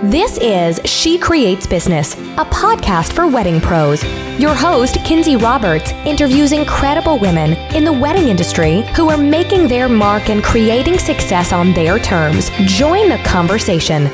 This is She Creates Business, a podcast for wedding pros. Your host, Kinsey Roberts, interviews incredible women in the wedding industry who are making their mark and creating success on their terms. Join the conversation.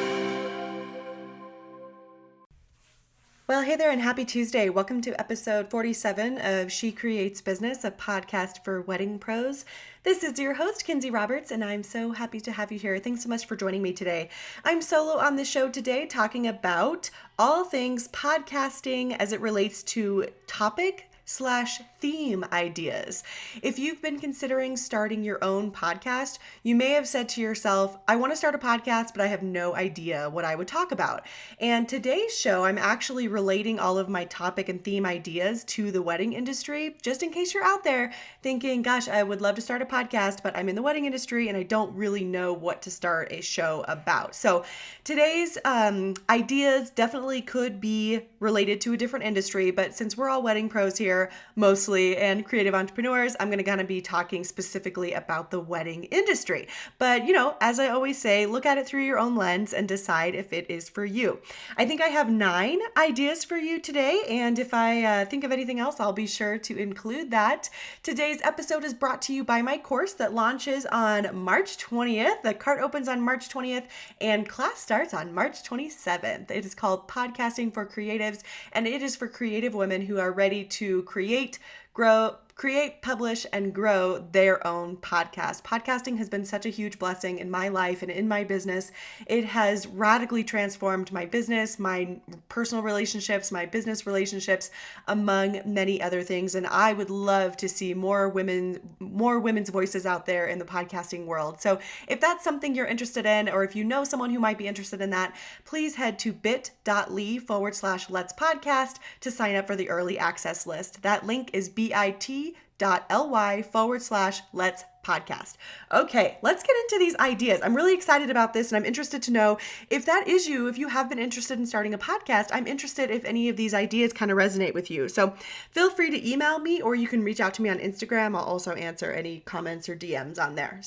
Well, hey there and happy Tuesday. Welcome to episode 47 of She Creates Business, a podcast for wedding pros. This is your host, Kinsey Roberts, and I'm so happy to have you here. Thanks so much for joining me today. I'm solo on the show today talking about all things podcasting as it relates to topic/theme ideas. If you've been considering starting your own podcast, you may have said to yourself, I want to start a podcast, but I have no idea what I would talk about. And today's show, I'm actually relating all of my topic and theme ideas to the wedding industry, just in case you're out there thinking, gosh, I would love to start a podcast, but I'm in the wedding industry and I don't really know what to start a show about. So today's ideas definitely could be related to a different industry, but since we're all wedding pros here, mostly, and creative entrepreneurs, I'm going to kind of be talking specifically about the wedding industry. But, as I always say, look at it through your own lens and decide if it is for you. I think I have 9 ideas for you today, and if I think of anything else, I'll be sure to include that. Today's episode is brought to you by my course that launches on March 20th. The cart opens on March 20th, and class starts on March 27th. It is called Podcasting for Creatives, and it is for creative women who are ready to create, publish, and grow their own podcast. Podcasting has been such a huge blessing in my life and in my business. It has radically transformed my business, my personal relationships, my business relationships, among many other things. And I would love to see more women's voices out there in the podcasting world. So if that's something you're interested in, or if you know someone who might be interested in that, please head to bit.ly/Let's Podcast to sign up for the early access list. That link is bit.ly/Let's Podcast. Okay, let's get into these ideas. I'm really excited about this, and I'm interested to know if that is you, if you have been interested in starting a podcast. I'm interested if any of these ideas kind of resonate with you. So feel free to email me, or you can reach out to me on Instagram. I'll also answer any comments or DMs on there.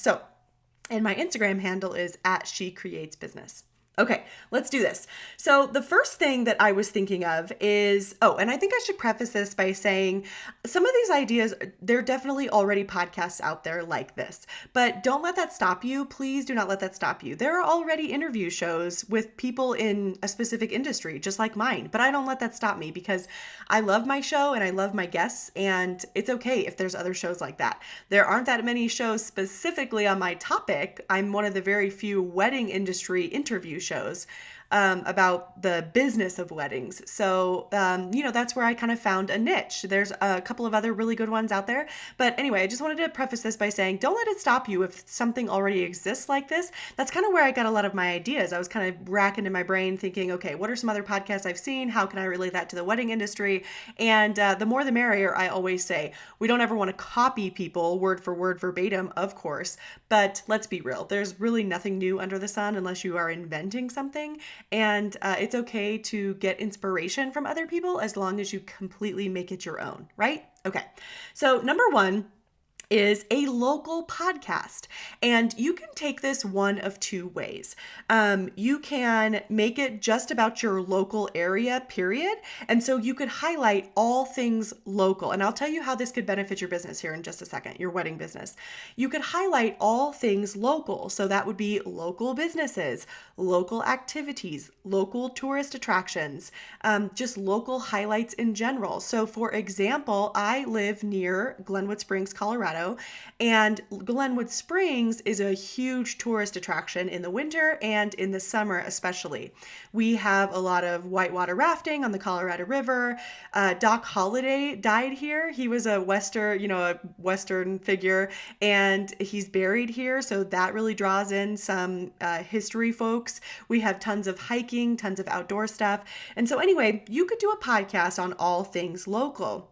And my Instagram handle is @SheCreatesBusiness. Okay, let's do this. So the first thing that I was thinking of is, and I think I should preface this by saying some of these ideas, there are definitely already podcasts out there like this, but don't let that stop you. Please do not let that stop you. There are already interview shows with people in a specific industry, just like mine, but I don't let that stop me because I love my show and I love my guests, and it's okay if there's other shows like that. There aren't that many shows specifically on my topic. I'm one of the very few wedding industry interview shows about the business of weddings. So, that's where I kind of found a niche. There's a couple of other really good ones out there. But anyway, I just wanted to preface this by saying, don't let it stop you if something already exists like this. That's kind of where I got a lot of my ideas. I was kind of racking in my brain thinking, okay, what are some other podcasts I've seen? How can I relate that to the wedding industry? And the more the merrier, I always say. We don't ever want to copy people word for word verbatim, of course, but let's be real. There's really nothing new under the sun unless you are inventing something. And it's okay to get inspiration from other people as long as you completely make it your own, right? Okay. So number 1 is a local podcast. And you can take this one of 2 ways. You can make it just about your local area, period. And so you could highlight all things local. And I'll tell you how this could benefit your business here in just a second, your wedding business. You could highlight all things local. So that would be local businesses, local activities, local tourist attractions, just local highlights in general. So for example, I live near Glenwood Springs, Colorado, and Glenwood Springs is a huge tourist attraction in the winter and in the summer especially. We have a lot of whitewater rafting on the Colorado River. Doc Holliday died here. He was a Western figure, and he's buried here, so that really draws in some history folks. We have tons of hiking, tons of outdoor stuff. And so anyway, you could do a podcast on all things local.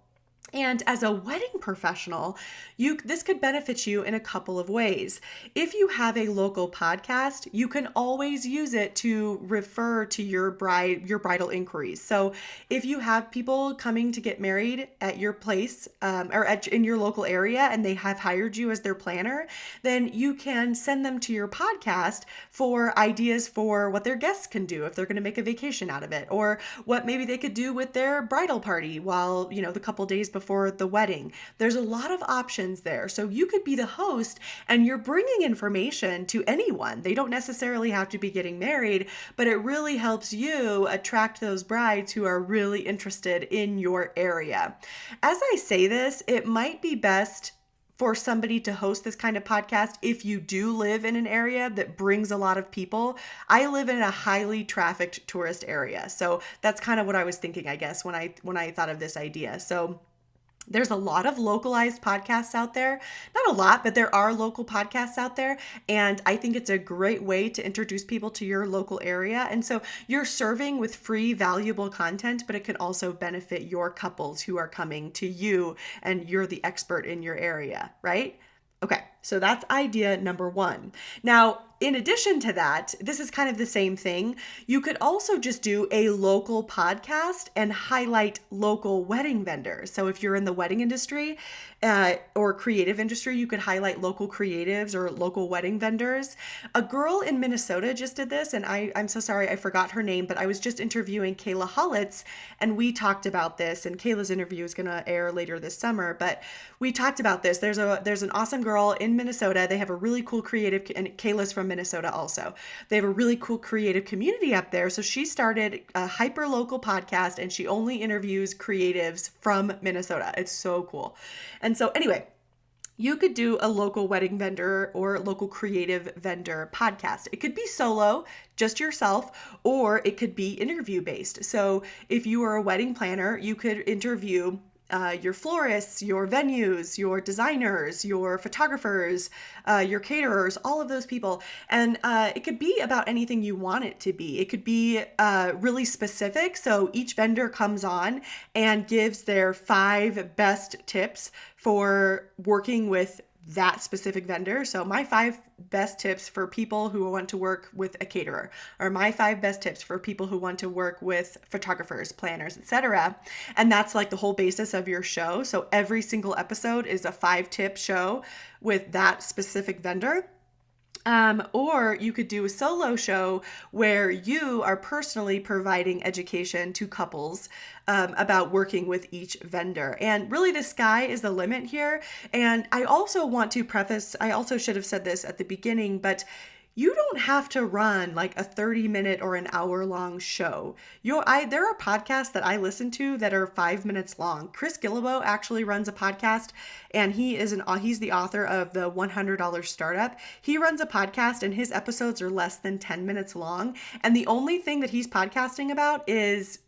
And as a wedding professional, this could benefit you in a couple of ways. If you have a local podcast, you can always use it to refer to your bridal inquiries. So if you have people coming to get married at your place in your local area and they have hired you as their planner, then you can send them to your podcast for ideas for what their guests can do if they're going to make a vacation out of it, or what maybe they could do with their bridal party while, the couple days before the wedding. There's a lot of options there. So you could be the host and you're bringing information to anyone. They don't necessarily have to be getting married, but it really helps you attract those brides who are really interested in your area. As I say this, it might be best for somebody to host this kind of podcast if you do live in an area that brings a lot of people. I live in a highly trafficked tourist area. So that's kind of what I was thinking, I guess, when I thought of this idea. So there's a lot of localized podcasts out there. Not a lot, but there are local podcasts out there. And I think it's a great way to introduce people to your local area. And so you're serving with free, valuable content, but it can also benefit your couples who are coming to you and you're the expert in your area, right? Okay, so that's idea number one. Now, in addition to that, this is kind of the same thing. You could also just do a local podcast and highlight local wedding vendors. So if you're in the wedding industry or creative industry, you could highlight local creatives or local wedding vendors. A girl in Minnesota just did this, and I'm so sorry, I forgot her name, but I was just interviewing Kayla Hollitz, and we talked about this, and Kayla's interview is going to air later this summer, but we talked about this. There's an awesome girl in Minnesota. They have a really cool creative, and Kayla's from Minnesota also. They have a really cool creative community up there. So she started a hyper local podcast and she only interviews creatives from Minnesota. It's so cool. And so anyway, you could do a local wedding vendor or local creative vendor podcast. It could be solo, just yourself, or it could be interview based. So if you are a wedding planner, you could interview your florists, your venues, your designers, your photographers, your caterers, all of those people. And it could be about anything you want it to be. It could be really specific. So each vendor comes on and gives their 5 best tips for working with that specific vendor. So my 5 best tips for people who want to work with a caterer, or my 5 best tips for people who want to work with photographers, planners, etc. And that's like the whole basis of your show. So every single episode is a 5-tip show with that specific vendor. Or you could do a solo show where you are personally providing education to couples about working with each vendor. And really the sky is the limit here. And I also want to preface, I also should have said this at the beginning, but you don't have to run like a 30-minute or an hour-long show. There are podcasts that I listen to that are 5 minutes long. Chris Gillibo actually runs a podcast, and he's the author of the $100 Startup. He runs a podcast, and his episodes are less than 10 minutes long. And the only thing that he's podcasting about is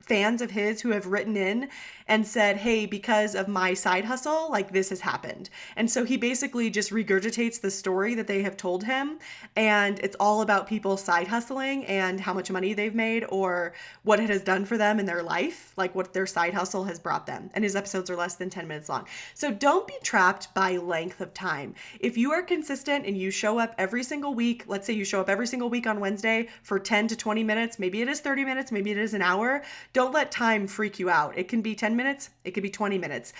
fans of his who have written in and said, hey, because of my side hustle, like this has happened. And so he basically just regurgitates the story that they have told him. And it's all about people side hustling and how much money they've made or what it has done for them in their life, like what their side hustle has brought them. And his episodes are less than 10 minutes long. So don't be trapped by length of time. If you are consistent and you show up every single week, let's say you show up every single week on Wednesday for 10 to 20 minutes, maybe it is 30 minutes, maybe it is an hour. Don't let time freak you out. It can be 10 minutes, it could be 20 minutes.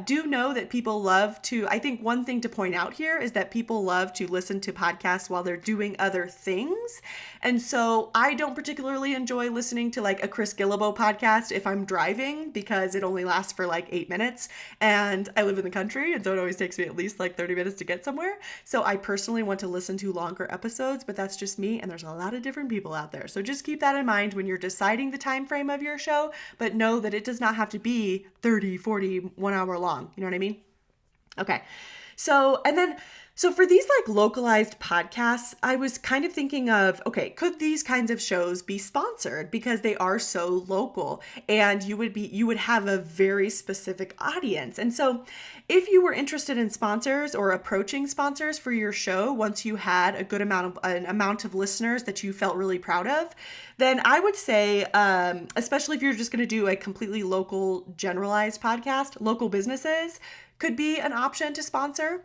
Do know that people love to, I think one thing to point out here is that people love to listen to podcasts while they're doing other things. And so I don't particularly enjoy listening to like a Chris Gillibo podcast if I'm driving because it only lasts for like 8 minutes and I live in the country and so it always takes me at least like 30 minutes to get somewhere. So I personally want to listen to longer episodes, but that's just me and there's a lot of different people out there. So just keep that in mind when you're deciding the time frame of your show, but know that it does not have to be 30, 40, 1 hour long. You know what I mean? Okay. So, and then So for these like localized podcasts, I was kind of thinking of, okay, could these kinds of shows be sponsored because they are so local and you would have a very specific audience. And so if you were interested in sponsors or approaching sponsors for your show, once you had an amount of listeners that you felt really proud of, then I would say, especially if you're just going to do a completely local generalized podcast, local businesses could be an option to sponsor.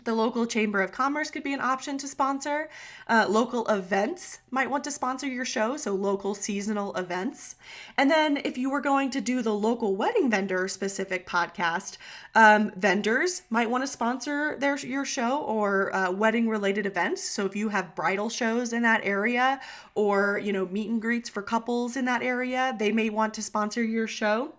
The local chamber of commerce could be an option to sponsor. Local events might want to sponsor your show, so local seasonal events. And then if you were going to do the local wedding vendor specific podcast, vendors might want to sponsor your show or wedding related events. So if you have bridal shows in that area or, meet and greets for couples in that area, they may want to sponsor your show.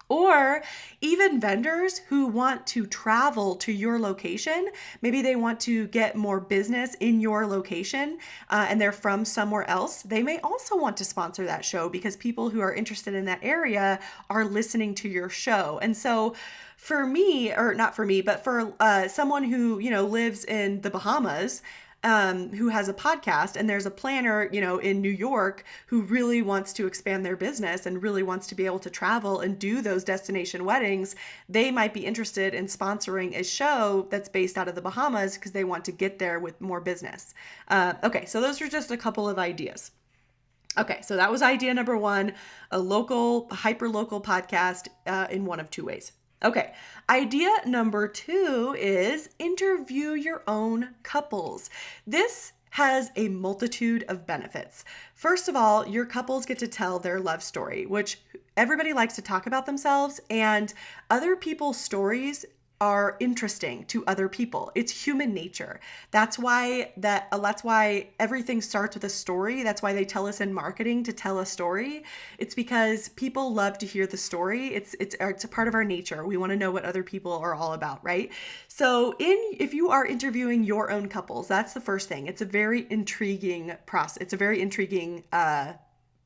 Or even vendors who want to travel to your location. Maybe they want to get more business in your location and they're from somewhere else. They may also want to sponsor that show because people who are interested in that area are listening to your show. And so for me, or not for me, but for someone who, lives in the Bahamas, who has a podcast, and there's a planner, in New York who really wants to expand their business and really wants to be able to travel and do those destination weddings, they might be interested in sponsoring a show that's based out of the Bahamas because they want to get there with more business. Okay, so those are just a couple of ideas. Okay, so that was idea number one, a local, hyper-local podcast in one of two ways. Okay, idea number two is interview your own couples. This has a multitude of benefits. First of all, your couples get to tell their love story, which everybody likes to talk about themselves, and other people's stories are interesting to other people. It's human nature. That's why everything starts with a story. That's why they tell us in marketing to tell a story. It's because people love to hear the story. It's a part of our nature. We want to know what other people are all about, right? So if you are interviewing your own couples, that's the first thing. It's a very intriguing process. It's a very intriguing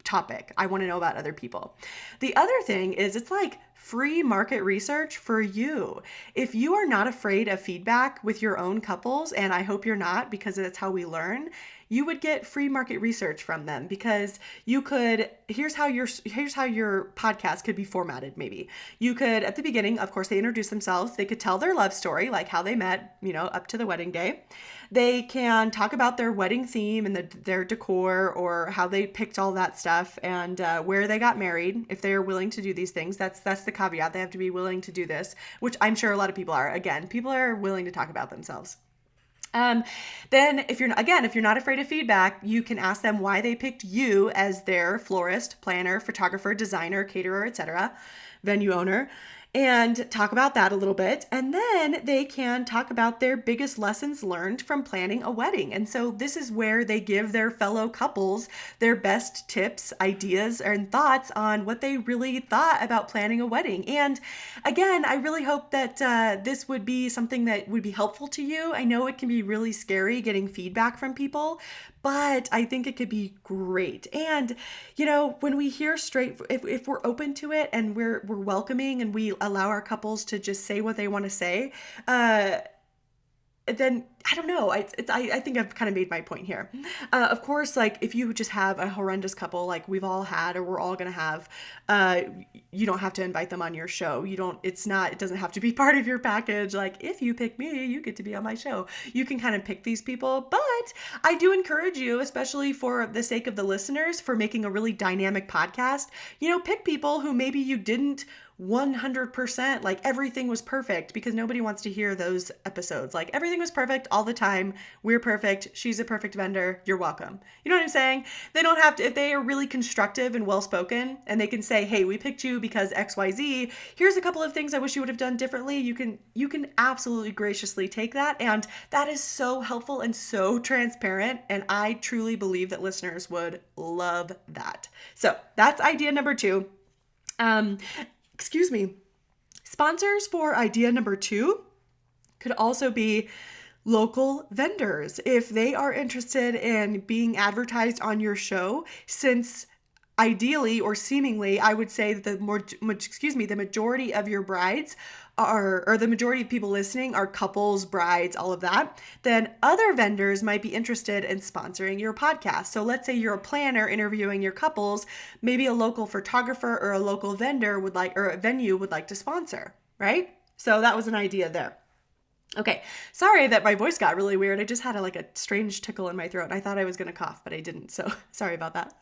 topic. I want to know about other people. The other thing is it's like free market research for you. If you are not afraid of feedback with your own couples, and I hope you're not because that's how we learn, you would get free market research from them because here's how your podcast could be formatted. Maybe you could, at the beginning, of course, they introduce themselves. They could tell their love story, like how they met, up to the wedding day. They can talk about their wedding theme and their decor or how they picked all that stuff and where they got married. If they are willing to do these things, that's the caveat. They have to be willing to do this, which I'm sure a lot of people are. Again, people are willing to talk about themselves. Then if you're not afraid of feedback, you can ask them why they picked you as their florist, planner, photographer, designer, caterer, etc., venue owner, and talk about that a little bit. And then they can talk about their biggest lessons learned from planning a wedding. And so this is where they give their fellow couples their best tips, ideas, and thoughts on what they really thought about planning a wedding. And again, I really hope that this would be something that would be helpful to you. I know it can be really scary getting feedback from people, but I think it could be great. And, when we hear if we're open to it and we're welcoming and we allow our couples to just say what they want to say, then I don't know. I think I've kind of made my point here. Of course, like if you just have a horrendous couple, like we've all had, or we're all going to have, you don't have to invite them on your show. It doesn't have to be part of your package. Like if you pick me, you get to be on my show. You can kind of pick these people, but I do encourage you, especially for the sake of the listeners, for making a really dynamic podcast, pick people who maybe you didn't 100% like everything was perfect, because nobody wants to hear those episodes. Like everything was perfect all the time. We're perfect. She's a perfect vendor. You're welcome. You know what I'm saying? They don't have to, if they are really constructive and well-spoken and they can say, hey, we picked you because XYZ, here's a couple of things I wish you would have done differently. You can absolutely graciously take that. And that is so helpful and so transparent. And I truly believe that listeners would love that. So that's idea number two. Sponsors for idea number two could also be local vendors. If they are interested in being advertised on your show, since ideally or seemingly, I would say that the majority of your brides or the majority of people listening are couples, brides, all of that, then other vendors might be interested in sponsoring your podcast. So let's say you're a planner interviewing your couples, maybe a local photographer or a local vendor would like, or a venue would like to sponsor, right? So that was an idea there. Okay, sorry that my voice got really weird. I just had a strange tickle in my throat and I thought I was going to cough, but I didn't. So sorry about that.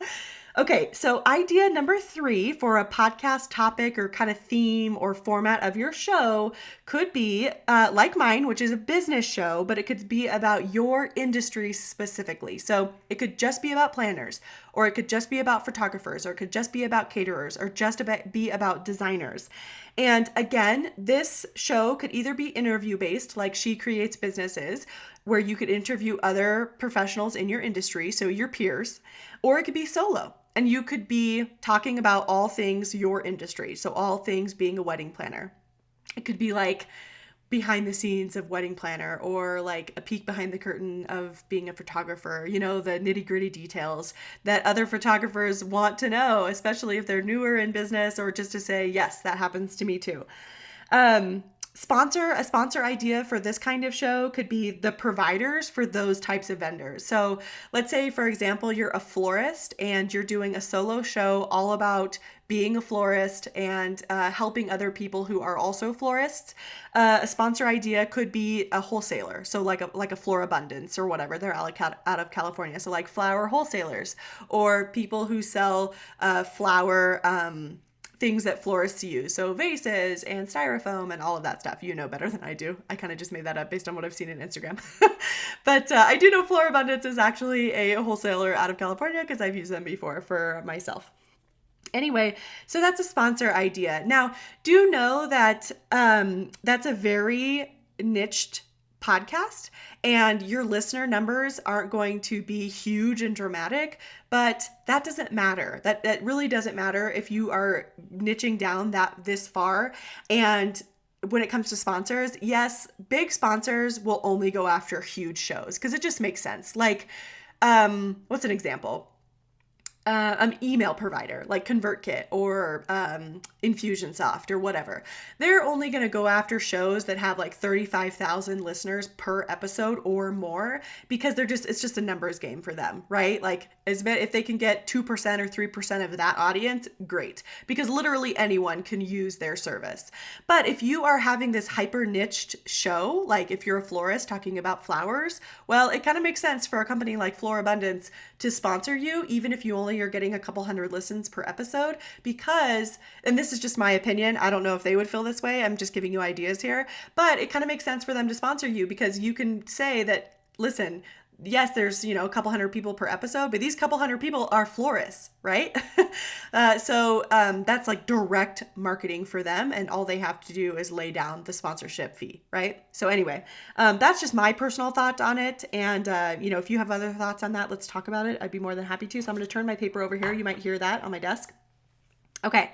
Okay, so idea number 3 for a podcast topic or kind of theme or format of your show could be like mine, which is a business show, but it could be about your industry specifically. So it could just be about planners, or it could just be about photographers, or it could just be about caterers, or just be about designers. And again, this show could either be interview based, like She Creates Businesses, where you could interview other professionals in your industry, so your peers, or it could be solo. And you could be talking about all things your industry. So all things being a wedding planner. It could be like behind the scenes of wedding planner, or like a peek behind the curtain of being a photographer, the nitty gritty details that other photographers want to know, especially if they're newer in business, or just to say, yes, that happens to me too. A sponsor idea for this kind of show could be the providers for those types of vendors. So let's say, for example, you're a florist and you're doing a solo show all about being a florist and helping other people who are also florists. A sponsor idea could be a wholesaler. So like a Flora Abundance or whatever, they're out of California. So like flower wholesalers, or people who sell flower things that florists use. So vases and styrofoam and all of that stuff. You know better than I do. I kind of just made that up based on what I've seen in Instagram. But I do know Flora Abundance is actually a wholesaler out of California because I've used them before for myself. Anyway, so that's a sponsor idea. Now, do know that that's a very niched podcast, and your listener numbers aren't going to be huge and dramatic, but that doesn't matter. That really doesn't matter if you are niching down this far. And when it comes to sponsors, yes, big sponsors will only go after huge shows because it just makes sense. Like, what's an example? An email provider like ConvertKit or Infusionsoft or whatever. They're only going to go after shows that have like 35,000 listeners per episode or more because it's just a numbers game for them, right? Like if they can get 2% or 3% of that audience, great, because literally anyone can use their service. But if you are having this hyper niched show, like if you're a florist talking about flowers, well, it kind of makes sense for a company like Flora Abundance to sponsor you, even if you only are getting a couple hundred listens per episode, because, and this is just my opinion, I don't know if they would feel this way, I'm just giving you ideas here, but it kind of makes sense for them to sponsor you because you can say that, listen, yes, there's, a couple hundred people per episode, but these couple hundred people are florists, right? So that's like direct marketing for them, and all they have to do is lay down the sponsorship fee, right? So anyway, that's just my personal thought on it. And, if you have other thoughts on that, let's talk about it. I'd be more than happy to. So I'm going to turn my paper over here. You might hear that on my desk. Okay.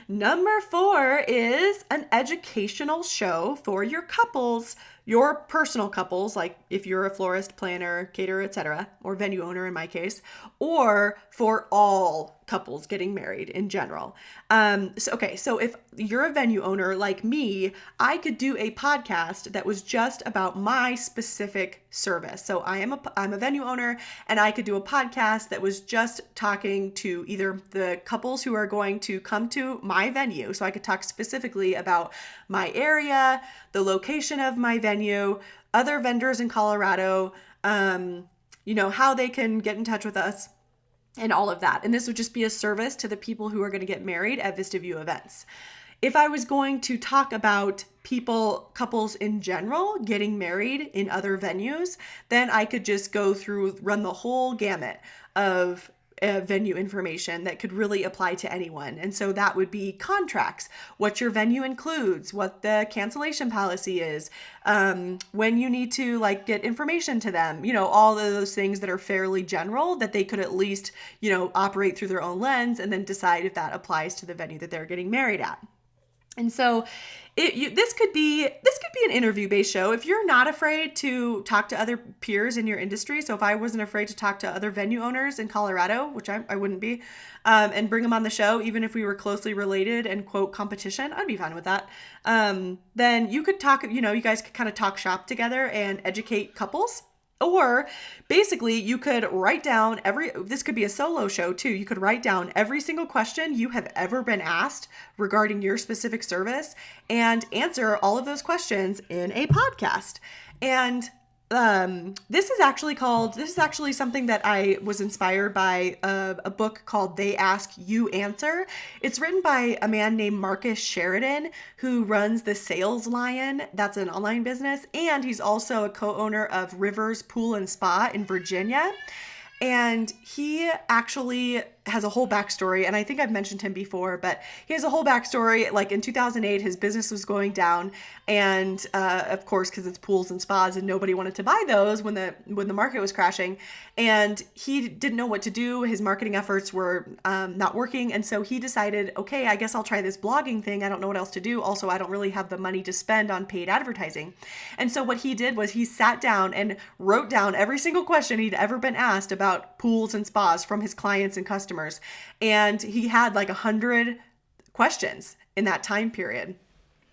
Number 4 is an educational show for your couples, your personal couples, like if you're a florist, planner, caterer, etc., or venue owner in my case, or for all couples getting married in general. So if you're a venue owner like me, I could do a podcast that was just about my specific service. So I'm a venue owner, and I could do a podcast that was just talking to either the couples who are going to come to my venue. So I could talk specifically about my area, the location of my venue, other vendors in Colorado, how they can get in touch with us, and all of that. And this would just be a service to the people who are going to get married at Vista View events. If I was going to talk about couples in general getting married in other venues, then I could just run the whole gamut of venue information that could really apply to anyone. And so that would be contracts, what your venue includes, what the cancellation policy is, when you need to get information to them, all of those things that are fairly general that they could at least, operate through their own lens and then decide if that applies to the venue that they're getting married at. And so this could be an interview-based show. If you're not afraid to talk to other peers in your industry, so if I wasn't afraid to talk to other venue owners in Colorado, which I wouldn't be, and bring them on the show, even if we were closely related and quote competition, I'd be fine with that. Then you could talk, you guys could kind of talk shop together and educate couples. Or basically you could write down this could be a solo show too. You could write down every single question you have ever been asked regarding your specific service and answer all of those questions in a podcast. And this is actually something that I was inspired by a book called They Ask You Answer. It's written by a man named Marcus Sheridan, who runs the Sales Lion. That's an online business. And he's also a co-owner of Rivers Pool and Spa in Virginia. And he actually has a whole backstory, and I think I've mentioned him before, but he has a whole backstory. Like in 2008, his business was going down, and of course, because it's pools and spas, and nobody wanted to buy those when the market was crashing, and he didn't know what to do. His marketing efforts were not working, and so he decided, okay, I guess I'll try this blogging thing. I don't know what else to do. Also, I don't really have the money to spend on paid advertising. And so what he did was he sat down and wrote down every single question he'd ever been asked about pools and spas from his clients and customers. And he had like 100 questions in that time period.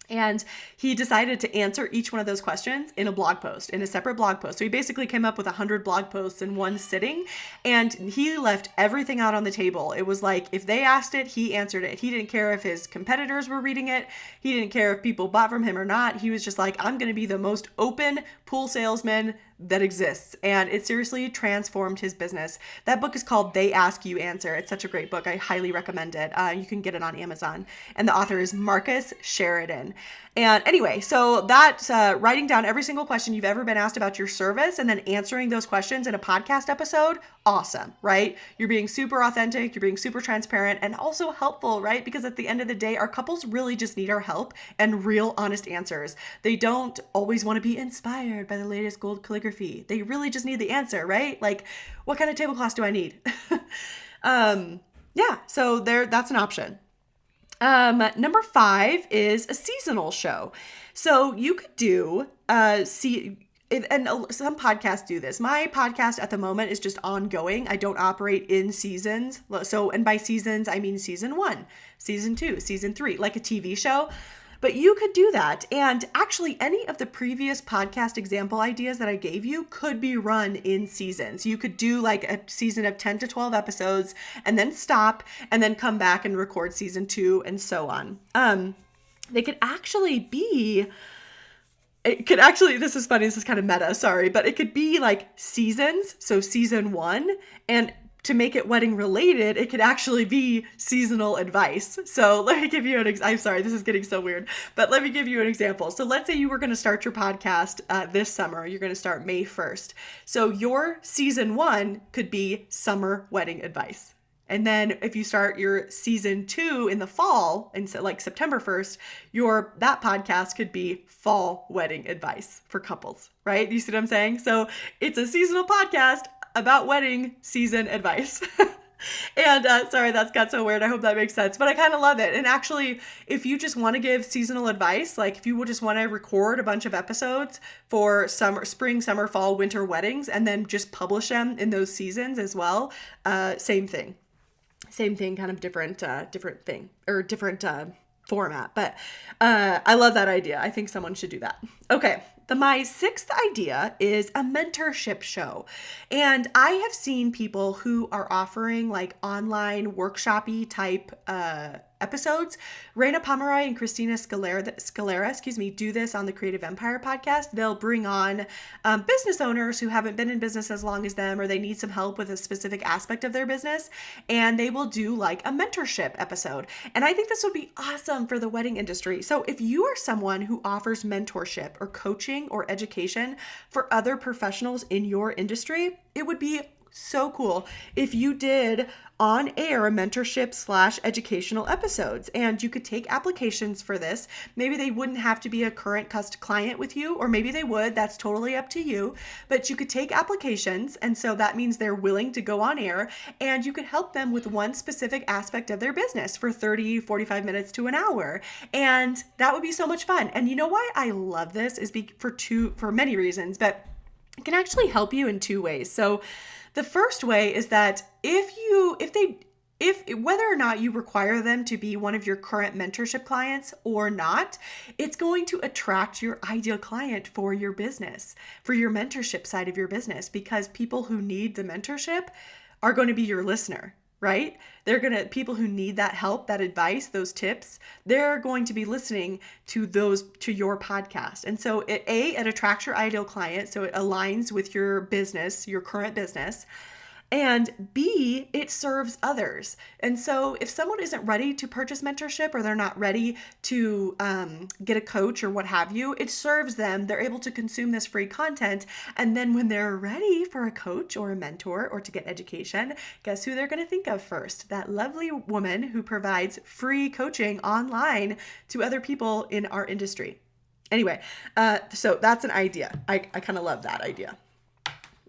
And he decided to answer each one of those questions in a separate blog post. So he basically came up with 100 blog posts in one sitting, and he left everything out on the table. It was like, if they asked it, he answered it. He didn't care if his competitors were reading it. He didn't care if people bought from him or not. He was just like, I'm going to be the most open pool salesman that exists. And it seriously transformed his business. That book is called They Ask You Answer. It's such a great book. I highly recommend it. You can get it on Amazon. And the author is Marcus Sheridan. And anyway, so that's writing down every single question you've ever been asked about your service and then answering those questions in a podcast episode. Awesome, right? You're being super authentic. You're being super transparent and also helpful, right? Because at the end of the day, our couples really just need our help and real honest answers. They don't always want to be inspired by the latest gold calligraphy. They really just need the answer, right? Like, what kind of tablecloths do I need? So that's an option. Number 5 is a seasonal show. So you could do, and some podcasts do this. My podcast at the moment is just ongoing. I don't operate in seasons. So, and by seasons, I mean season 1, season 2, season 3, like a TV show. But you could do that. And actually, any of the previous podcast example ideas that I gave you could be run in seasons. You could do like a season of 10 to 12 episodes and then stop and then come back and record season 2 and so on. They could actually be... this is funny, this is kind of meta, sorry, but it could be like seasons. So season 1, and to make it wedding related, it could actually be seasonal advice. So let me give you I'm sorry, this is getting so weird, but let me give you an example. So let's say you were going to start your podcast this summer. You're going to start May 1st. So your season 1 could be summer wedding advice. And then if you start your season 2 in the fall, and so like September 1st, that podcast could be fall wedding advice for couples, right? You see what I'm saying? So it's a seasonal podcast about wedding season advice. And sorry, that's got so weird. I hope that makes sense, but I kind of love it. And actually, if you just want to give seasonal advice, like if you would just want to record a bunch of episodes for spring, summer, fall, winter weddings, and then just publish them in those seasons as well, same thing, kind of different thing or different format. But I love that idea. I think someone should do that. Okay. My 6th idea is a mentorship show. And I have seen people who are offering like online workshop-y type episodes. Raina Pomeroy and Christina Scalera, do this on the Creative Empire podcast. They'll bring on business owners who haven't been in business as long as them, or they need some help with a specific aspect of their business, and they will do like a mentorship episode. And I think this would be awesome for the wedding industry. So if you are someone who offers mentorship or coaching or education for other professionals in your industry, it would be so cool if you did on air mentorship / educational episodes, and you could take applications for this. Maybe they wouldn't have to be a current client with you, or maybe they would. That's totally up to you, but you could take applications. And so that means they're willing to go on air, and you could help them with one specific aspect of their business for 30, 45 minutes to an hour. And that would be so much fun. And you know why I love this is for many reasons, but it can actually help you in two ways. So the first way is that if whether or not you require them to be one of your current mentorship clients or not, it's going to attract your ideal client for your business, for your mentorship side of your business, because people who need the mentorship are going to be your listener, right? People who need that help, that advice, those tips, they're going to be listening to your podcast. And so it attracts your ideal client. So it aligns with your business, your current business. And B, it serves others. And so if someone isn't ready to purchase mentorship, or they're not ready to get a coach or what have you, it serves them. They're able to consume this free content. And then when they're ready for a coach or a mentor or to get education, guess who they're going to think of first? That lovely woman who provides free coaching online to other people in our industry. Anyway, so that's an idea. I kind of love that idea.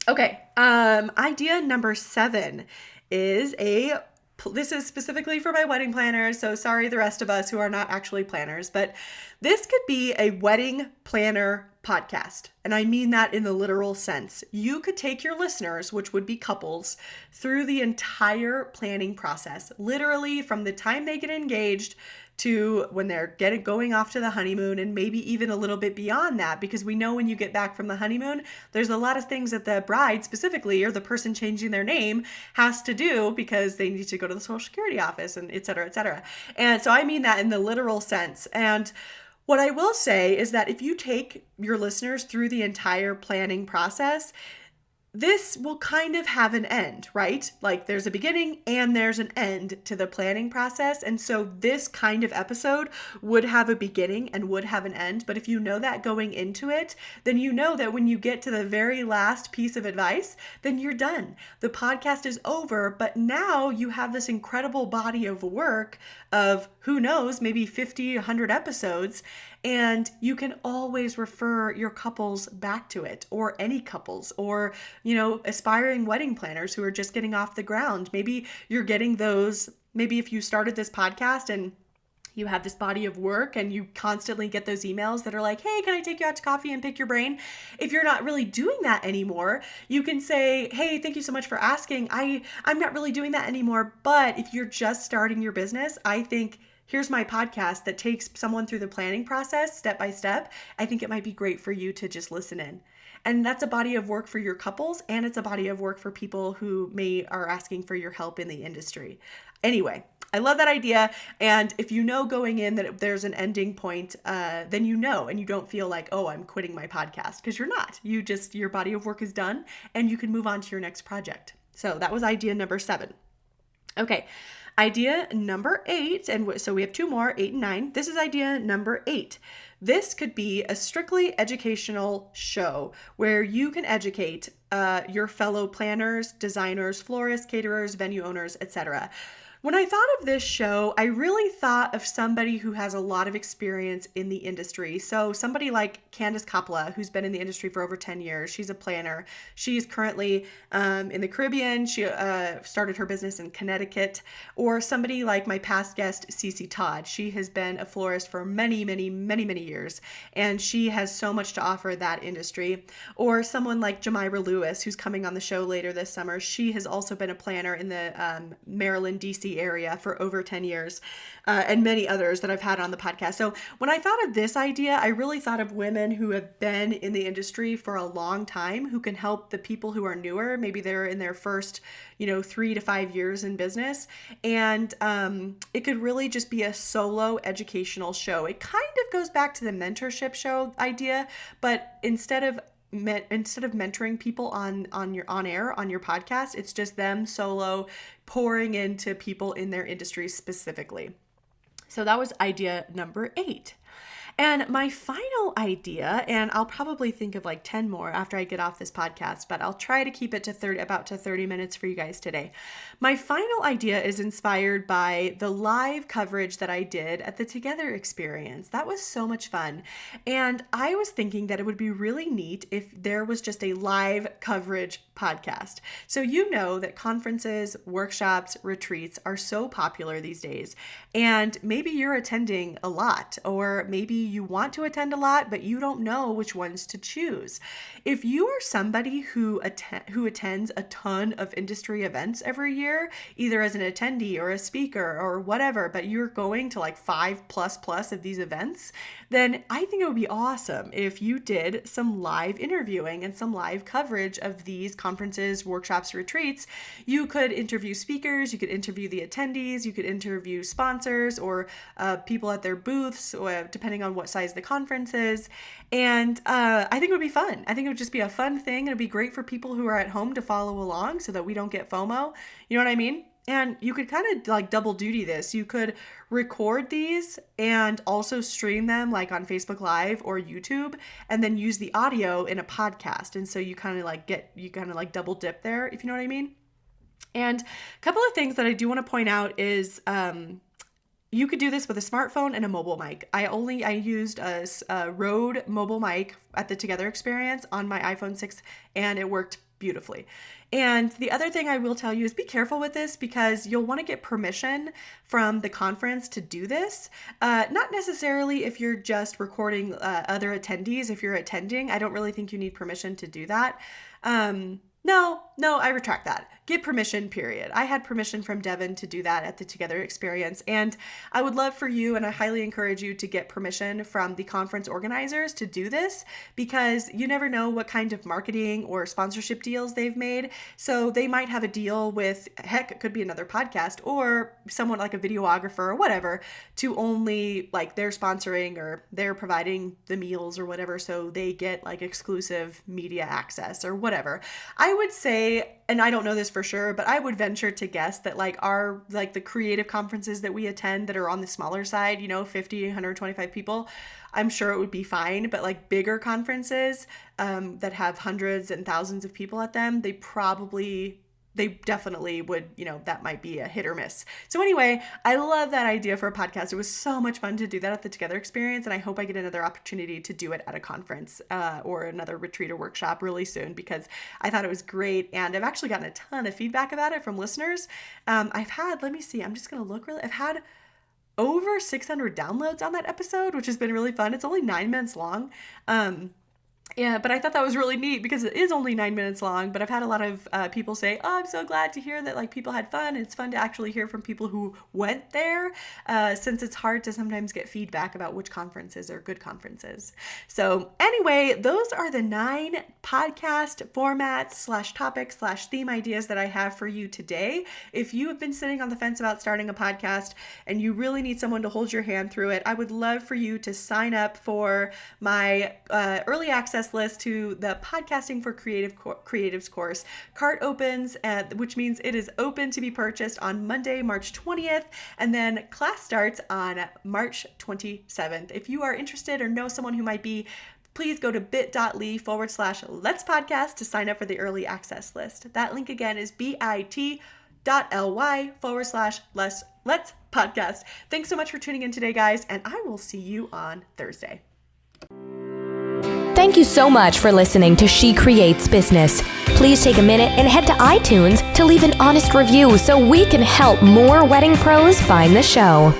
Okay, idea number 7 is this is specifically for my wedding planners, so sorry the rest of us who are not actually planners, but this could be a wedding planner podcast. And I mean that in the literal sense. You could take your listeners, which would be couples, through the entire planning process, literally from the time they get engaged to when they're going off to the honeymoon, and maybe even a little bit beyond that, because we know when you get back from the honeymoon, there's a lot of things that the bride specifically, or the person changing their name, has to do because they need to go to the Social Security office, and et cetera, et cetera. And so I mean that in the literal sense. And what I will say is that if you take your listeners through the entire planning process, this will kind of have an end, right? Like there's a beginning and there's an end to the planning process. And so this kind of episode would have a beginning and would have an end. But if you know that going into it, then you know that when you get to the very last piece of advice, then you're done. The podcast is over, but now you have this incredible body of work of, who knows, maybe 50, 100 episodes. And you can always refer your couples back to it, or any couples, or, aspiring wedding planners who are just getting off the ground. Maybe you're getting those, maybe if you started this podcast and you have this body of work and you constantly get those emails that are like, hey, can I take you out to coffee and pick your brain? If you're not really doing that anymore, you can say, hey, thank you so much for asking. I'm not really doing that anymore. But if you're just starting your business, I think here's my podcast that takes someone through the planning process step by step. I think it might be great for you to just listen in. And that's a body of work for your couples, and it's a body of work for people who are asking for your help in the industry. Anyway, I love that idea. And if you know going in that there's an ending point, then you know, and you don't feel like, oh, I'm quitting my podcast, because you're not. Your body of work is done and you can move on to your next project. So that was idea number 7. Okay. Idea number 8, and so we have 2 more, 8 and 9. This is idea number 8. This could be a strictly educational show where you can educate your fellow planners, designers, florists, caterers, venue owners, etc. When I thought of this show, I really thought of somebody who has a lot of experience in the industry. So somebody like Candace Coppola, who's been in the industry for over 10 years. She's a planner. She's currently in the Caribbean. She started her business in Connecticut. Or somebody like my past guest, Cece Todd. She has been a florist for many, many, many, many years. And she has so much to offer that industry. Or someone like Jamira Lewis, who's coming on the show later this summer. She has also been a planner in the Maryland, D.C. area for over 10 years, and many others that I've had on the podcast. So when I thought of this idea, I really thought of women who have been in the industry for a long time, who can help the people who are newer. Maybe they're in their first, 3 to 5 years in business. And it could really just be a solo educational show. It kind of goes back to the mentorship show idea, but instead of mentoring people on air on your podcast, it's just them solo pouring into people in their industry specifically. So that was idea number 8. And my final idea, and I'll probably think of like 10 more after I get off this podcast, but I'll try to keep it to 30 minutes for you guys today. My final idea is inspired by the live coverage that I did at the Together experience. That was so much fun. And I was thinking that it would be really neat if there was just a live coverage podcast. So you know that conferences, workshops, retreats are so popular these days. And maybe you're attending a lot, or maybe you want to attend a lot, but you don't know which ones to choose. If you are somebody who attends a ton of industry events every year, either as an attendee or a speaker or whatever, but you're going to like 5+ of these events, then I think it would be awesome if you did some live interviewing and some live coverage of these conferences, workshops, retreats. You could interview speakers, you could interview the attendees, you could interview sponsors or people at their booths, or depending on what size the conference is. And I think it would be fun. I think it would just be a fun thing. It'd be great for people who are at home to follow along so that we don't get FOMO. You know what I mean? And you could kind of like double duty this. You could record these and also stream them like on Facebook Live or YouTube, and then use the audio in a podcast. And so you kind of like double dip there, if you know what I mean. And a couple of things that I do want to point out is you could do this with a smartphone and a mobile mic. I used a Rode mobile mic at the Together experience on my iPhone 6, and it worked beautifully. And the other thing I will tell you is be careful with this, because you'll want to get permission from the conference to do this. Not necessarily if you're just recording other attendees. If you're attending, I don't really think you need permission to do that. No, I retract that. Get permission, period. I had permission from Devin to do that at the Together experience. And I would love for you, and I highly encourage you to get permission from the conference organizers to do this, because you never know what kind of marketing or sponsorship deals they've made. So they might have a deal with, heck, it could be another podcast or someone like a videographer or whatever, to only like they're sponsoring or they're providing the meals or whatever. So they get like exclusive media access or whatever. I would say, and I don't know this for sure, but I would venture to guess that the creative conferences that we attend that are on the smaller side, 50, 125 people, I'm sure it would be fine. But like bigger conferences that have hundreds and thousands of people at them, they definitely would, that might be a hit or miss. So anyway, I love that idea for a podcast. It was so much fun to do that at the Together experience. And I hope I get another opportunity to do it at a conference or another retreat or workshop really soon, because I thought it was great. And I've actually gotten a ton of feedback about it from listeners. I've had over 600 downloads on that episode, which has been really fun. It's only 9 minutes long. Yeah, but I thought that was really neat because it is only 9 minutes long, but I've had a lot of people say, oh, I'm so glad to hear that like people had fun. It's fun to actually hear from people who went there, since it's hard to sometimes get feedback about which conferences are good conferences. So anyway, those are the 9 podcast formats / topics / theme ideas that I have for you today. If you have been sitting on the fence about starting a podcast and you really need someone to hold your hand through it, I would love for you to sign up for my early access list to the Podcasting for Creatives course. Cart opens, which means it is open to be purchased on Monday, March 20th, and then class starts on March 27th. If you are interested or know someone who might be, please go to bit.ly/Let's Podcast to sign up for the early access list. That link again is bit.ly/Let's Podcast. Thanks so much for tuning in today, guys, and I will see you on Thursday. Thank you so much for listening to She Creates Business. Please take a minute and head to iTunes to leave an honest review so we can help more wedding pros find the show.